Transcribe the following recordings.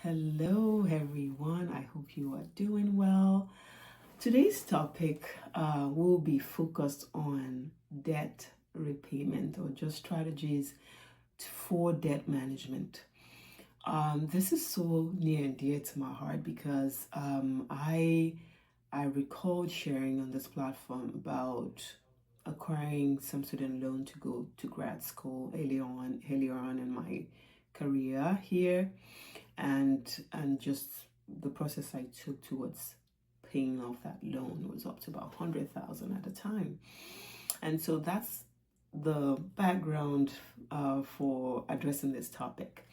Hello, everyone. I hope you are doing well. Today's topic will be focused on debt repayment or just strategies for debt management. This is so near and dear to my heart because I recalled sharing on this platform about acquiring some student loan to go to grad school earlier on in my career here, and just the process I took towards paying off that loan was up to about 100,000 at the time. And so that's the background for addressing this topic.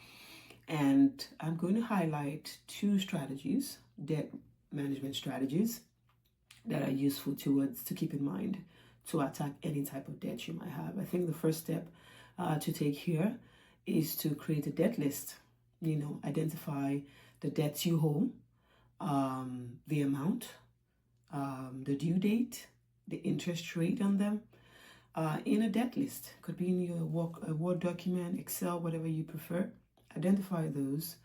And I'm going to highlight two strategies, debt management strategies, that are useful to keep in mind to attack any type of debt you might have. I think the first step to take here is to create a debt list. Identify the debts you owe, the amount, the due date, the interest rate on them, in a debt list. Could be in your Word document, Excel, whatever you prefer. Identify those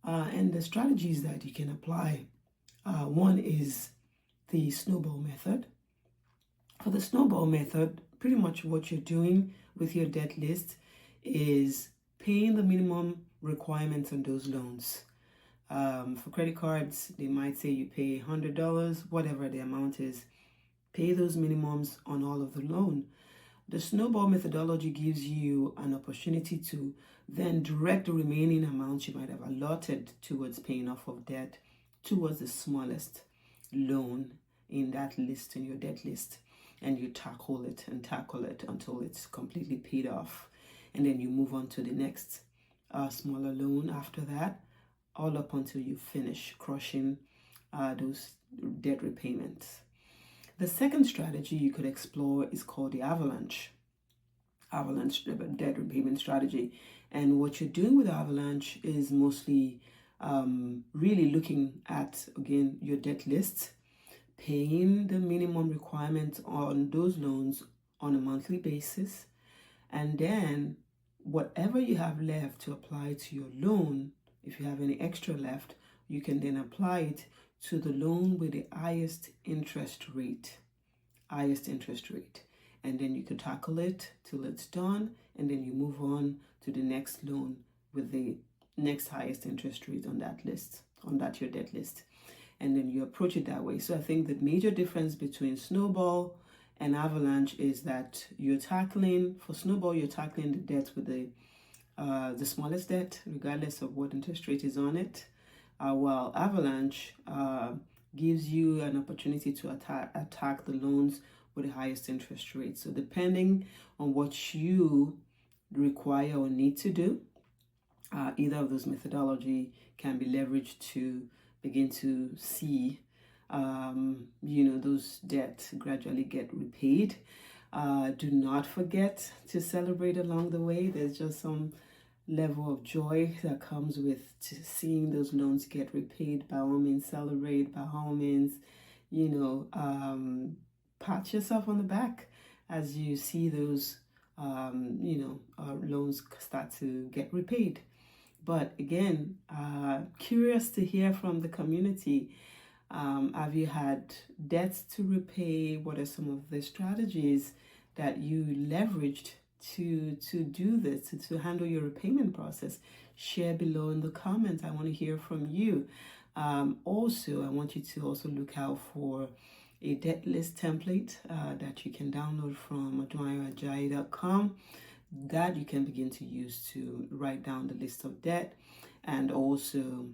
and the strategies that you can apply. One is the snowball method. For the snowball method, pretty much what you're doing with your debt list is paying the minimum requirements on those loans. For credit cards, they might say you pay $100, whatever the amount is. Pay those minimums on all of the loan. The snowball methodology gives you an opportunity to then direct the remaining amounts you might have allotted towards paying off of debt towards the smallest loan in that list, in your debt list. And you tackle it until it's completely paid off. And then you move on to the next smaller loan after that, all up until you finish crushing those debt repayments. The second strategy you could explore is called the avalanche debt repayment strategy. And what you're doing with avalanche is mostly really looking at, again, your debt lists, paying the minimum requirements on those loans on a monthly basis, and then whatever you have left to apply to your loan, if you have any extra left, you can then apply it to the loan with the highest interest rate. And then you can tackle it till it's done, and then you move on to the next loan with the next highest interest rate on that list, your debt list. And then you approach it that way. So I think the major difference between snowball and avalanche is that for snowball, you're tackling the debt with the smallest debt, regardless of what interest rate is on it, while avalanche gives you an opportunity to attack the loans with the highest interest rate. So depending on what you require or need to do, either of those methodology can be leveraged to begin to see those debts gradually get repaid. Do not forget to celebrate along the way. There's just some level of joy that comes with seeing those loans get repaid. By all means, celebrate. By all means, pat yourself on the back as you see those loans start to get repaid. But again, curious to hear from the community. Have you had debts to repay? What are some of the strategies that you leveraged to do this, to handle your repayment process? Share below in the comments. I want to hear from you. Also, I want you to also look out for a debt list template that you can download from aduayoajayi.com that you can begin to use to write down the list of debt, and also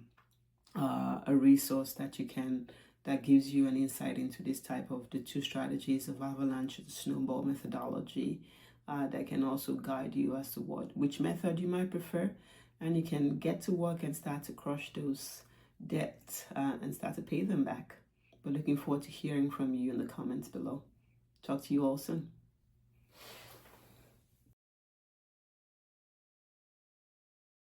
a resource that gives you an insight into this type of the two strategies of avalanche and snowball methodology that can also guide you as to which method you might prefer, and you can get to work and start to crush those debts and start to pay them back. But looking forward to hearing from you in the comments below. Talk to you all soon.